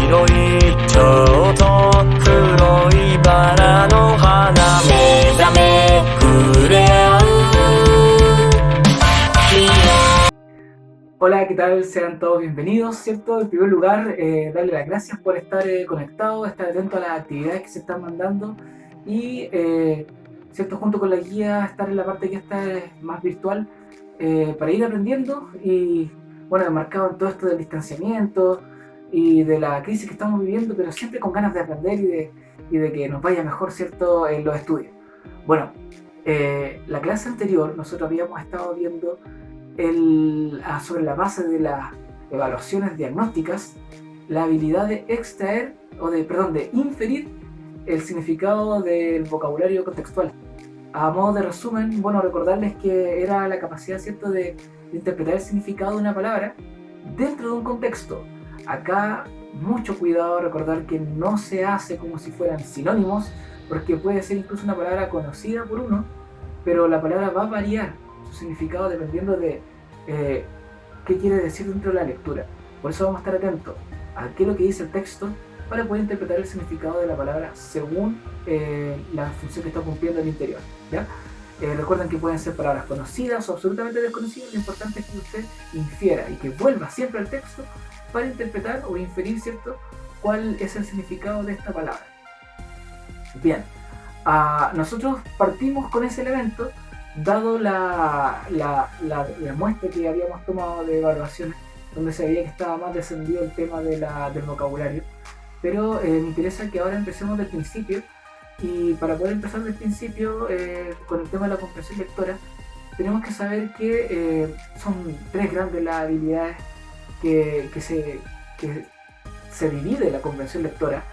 色いちょうど黒いバラの花目覚め触れ合う Hola, ¿qué tal? Sean todos bienvenidos, ¿cierto? En primer lugar, darle las gracias por estar conectados, estar atento a las actividades que se están mandando y, ¿cierto? Junto con la guía, estar en la parte que está más virtual para ir aprendiendo y, bueno, enmarcado en todo esto del distanciamiento y de la crisis que estamos viviendo, pero siempre con ganas de aprender y de que nos vaya mejor, ¿cierto? En los estudios. Bueno, la clase anterior nosotros habíamos estado viendo sobre la base de las evaluaciones diagnósticas, la habilidad de extraer, de inferir el significado del vocabulario contextual. A modo de resumen, bueno, recordarles que era la capacidad, ¿cierto?, de interpretar el significado de una palabra dentro de un contexto. Acá, mucho cuidado, recordar que no se hace como si fueran sinónimos, porque puede ser incluso una palabra conocida por uno, pero la palabra va a variar su significado dependiendo de qué quiere decir dentro de la lectura. Por eso vamos a estar atentos a qué es lo que dice el texto para poder interpretar el significado de la palabra según la función que está cumpliendo el interior, ¿ya? Recuerden que pueden ser palabras conocidas o absolutamente desconocidas. Lo importante es que usted infiera y que vuelva siempre al texto para interpretar o inferir, ¿cierto?, cuál es el significado de esta palabra. Bien, nosotros partimos con ese elemento dado la muestra que habíamos tomado de evaluaciones, donde se veía que estaba más descendido el tema del vocabulario, pero me interesa que ahora empecemos del principio, y para poder empezar del principio con el tema de la comprensión lectora, tenemos que saber que son tres grandes las habilidades que se divide la comprensión lectora,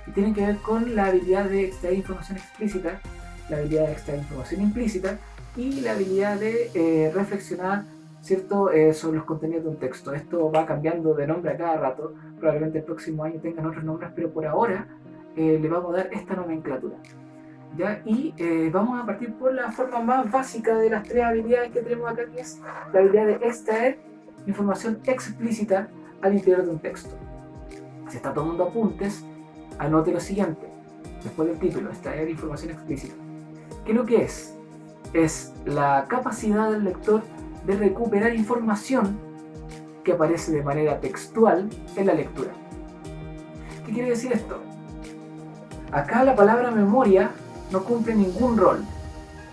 y tienen que ver con la habilidad de extraer información explícita, la habilidad de extraer información implícita y la habilidad de reflexionar, ¿cierto?, sobre los contenidos de un texto. Esto va cambiando de nombre a cada rato, probablemente el próximo año tengan otros nombres, pero por ahora le vamos a dar esta nomenclatura, ¿ya? Y vamos a partir por la forma más básica de las tres habilidades que tenemos acá, que es la habilidad de extraer información explícita al interior de un texto. Si está tomando apuntes, anote lo siguiente, después del título: extraer información explícita. ¿Qué es lo que es? Es la capacidad del lector de recuperar información que aparece de manera textual en la lectura. ¿Qué quiere decir esto? Acá la palabra memoria no cumple ningún rol,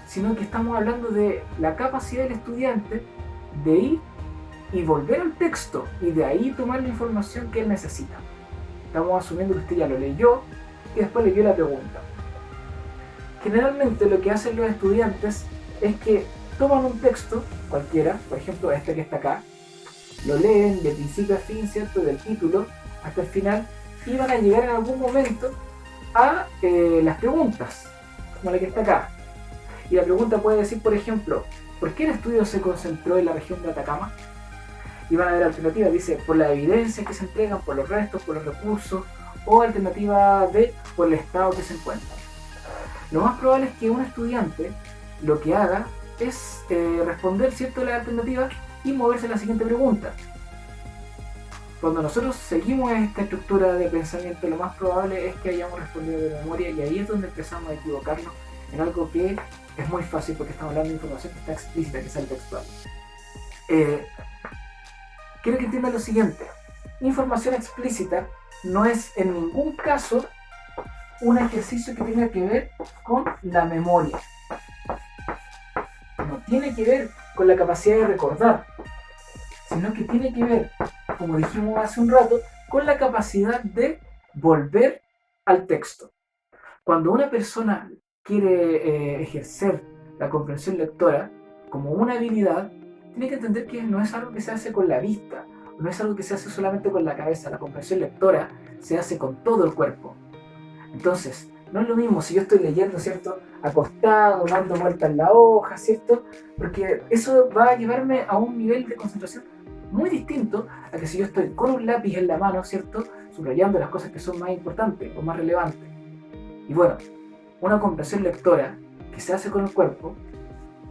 sino que estamos hablando de la capacidad del estudiante de ir y volver al texto y de ahí tomar la información que él necesita. Estamos asumiendo que usted ya lo leyó y después leyó la pregunta. Generalmente lo que hacen los estudiantes es que toman un texto cualquiera, por ejemplo este que está acá, lo leen de principio a fin, ¿cierto?, del título hasta el final, y van a llegar en algún momento a las preguntas, como la que está acá. Y la pregunta puede decir, por ejemplo, ¿por qué el estudio se concentró en la región de Atacama? Y van a haber alternativas, dice, por la evidencia que se entregan, por los restos, por los recursos, o alternativa B, por el estado que se encuentra. Lo más probable es que un estudiante lo que haga es responder, ¿cierto?, la alternativa y moverse a la siguiente pregunta. Cuando nosotros seguimos esta estructura de pensamiento, lo más probable es que hayamos respondido de memoria, y ahí es donde empezamos a equivocarnos en algo que es muy fácil, porque estamos hablando de información que está explícita, que sale textual. Quiero que entiendan lo siguiente: información explícita no es en ningún caso un ejercicio que tenga que ver con la memoria. No tiene que ver con la capacidad de recordar, sino que tiene que ver, como dijimos hace un rato, con la capacidad de volver al texto. Cuando una persona quiere ejercer la comprensión lectora como una habilidad, tiene que entender que no es algo que se hace con la vista, no es algo que se hace solamente con la cabeza. La comprensión lectora se hace con todo el cuerpo. Entonces, no es lo mismo si yo estoy leyendo, ¿cierto?, acostado, dando vueltas en la hoja, ¿cierto?, porque eso va a llevarme a un nivel de concentración muy distinto a que si yo estoy con un lápiz en la mano, ¿cierto?, subrayando las cosas que son más importantes o más relevantes. Y bueno, una comprensión lectora que se hace con el cuerpo,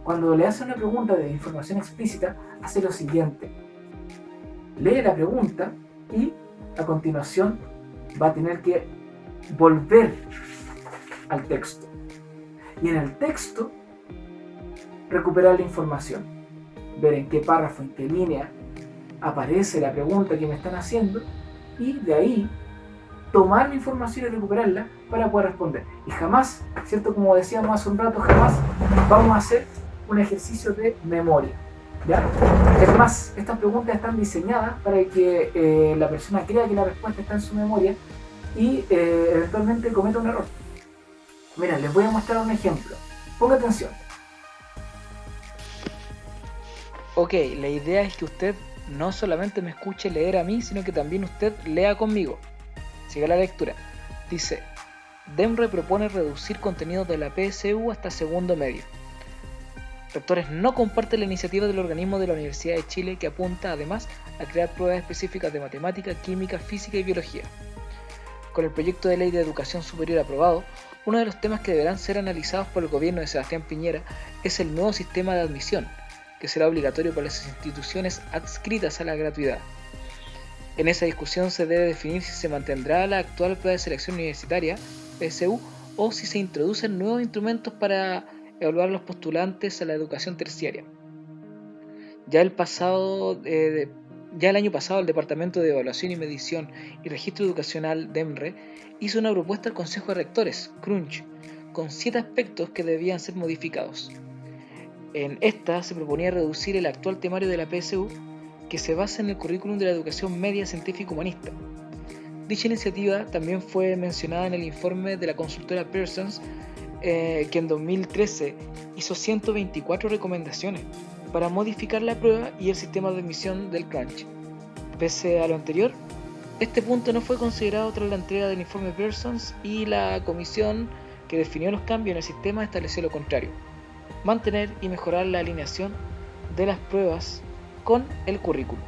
cuando le hace una pregunta de información explícita, hace lo siguiente: lee la pregunta y a continuación va a tener que volver al texto. Y en el texto, recuperar la información. Ver en qué párrafo, en qué línea aparece la pregunta que me están haciendo y de ahí tomar la información y recuperarla para poder responder. Y jamás, ¿cierto? Como decíamos hace un rato, jamás vamos a hacer un ejercicio de memoria, ¿ya? Es más, estas preguntas están diseñadas para que la persona crea que la respuesta está en su memoria y eventualmente cometa un error. Mira, les voy a mostrar un ejemplo. Ponga atención. Ok, la idea es que usted no solamente me escuche leer a mí, sino que también usted lea conmigo. Siga la lectura. Dice, DEMRE propone reducir contenidos de la PSU hasta segundo medio. Rectores no comparten la iniciativa del organismo de la Universidad de Chile que apunta además a crear pruebas específicas de matemática, química, física y biología. Con el proyecto de ley de educación superior aprobado, uno de los temas que deberán ser analizados por el gobierno de Sebastián Piñera es el nuevo sistema de admisión, que será obligatorio para las instituciones adscritas a la gratuidad. En esa discusión se debe definir si se mantendrá la actual prueba de selección universitaria, PSU, o si se introducen nuevos instrumentos para evaluar a los postulantes a la educación terciaria. Ya el año pasado el Departamento de Evaluación y Medición y Registro Educacional, DEMRE, hizo una propuesta al Consejo de Rectores, CRUNCH, con 7 aspectos que debían ser modificados. En esta se proponía reducir el actual temario de la PSU, que se basa en el currículum de la educación media científico-humanista. Dicha iniciativa también fue mencionada en el informe de la consultora Pearsons, que en 2013 hizo 124 recomendaciones para modificar la prueba y el sistema de admisión del CRUNCH. Pese a lo anterior, este punto no fue considerado tras la entrega del informe Pearsons y la comisión que definió los cambios en el sistema estableció lo contrario: mantener y mejorar la alineación de las pruebas con el currículum.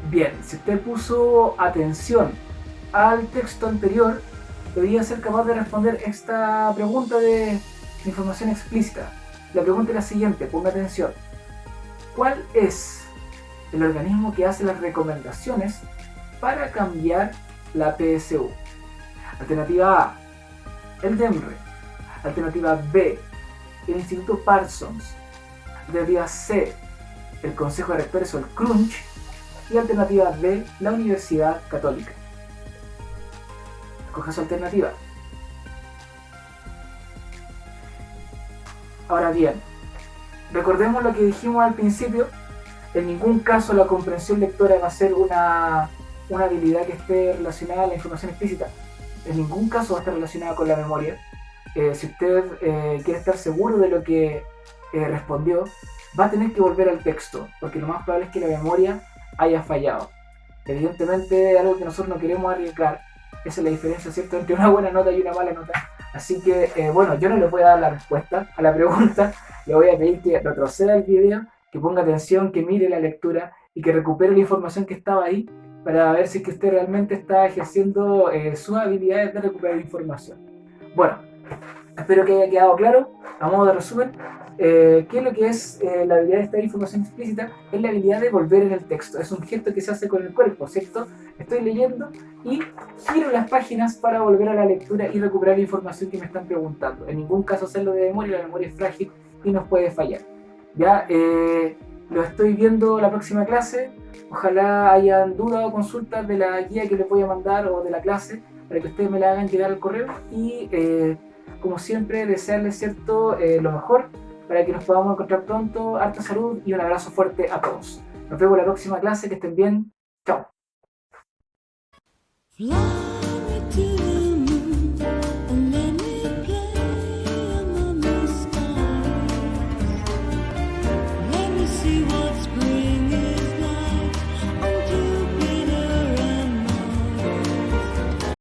Bien, si usted puso atención al texto anterior, debería ser capaz de responder esta pregunta de información explícita. La pregunta es la siguiente, ponga atención. ¿Cuál es el organismo que hace las recomendaciones para cambiar la PSU? Alternativa A, el DEMRE. Alternativa B, el Instituto Parsons. Alternativa C, el Consejo de Rectores o el CRUNCH. Y alternativa D, la Universidad Católica. Escoja su alternativa. Ahora bien, recordemos lo que dijimos al principio. En ningún caso la comprensión lectora va a ser una habilidad que esté relacionada a la información explícita. En ningún caso va a estar relacionada con la memoria. Si usted quiere estar seguro de lo que respondió, va a tener que volver al texto, porque lo más probable es que la memoria haya fallado. Evidentemente, algo que nosotros no queremos arriesgar, esa es la diferencia, ¿cierto?, entre una buena nota y una mala nota. Así que, yo no le voy a dar la respuesta a la pregunta, le voy a pedir que retroceda el video, que ponga atención, que mire la lectura y que recupere la información que estaba ahí para ver si es que usted realmente está ejerciendo sus habilidades de recuperar información. Bueno, espero que haya quedado claro. A modo de resumen, ¿qué es lo que es la habilidad de esta información explícita? Es la habilidad de volver en el texto. Es un gesto que se hace con el cuerpo, ¿cierto? Estoy leyendo y giro las páginas para volver a la lectura y recuperar la información que me están preguntando. En ningún caso hacerlo de memoria, la memoria es frágil y nos puede fallar. Ya, lo estoy viendo la próxima clase. Ojalá hayan dudas o consultas de la guía que les voy a mandar o de la clase para que ustedes me la hagan llegar al correo y como siempre desearles, ¿cierto?, lo mejor para que nos podamos encontrar pronto. Harta salud y un abrazo fuerte a todos. Nos vemos en la próxima clase, que estén bien. Chao.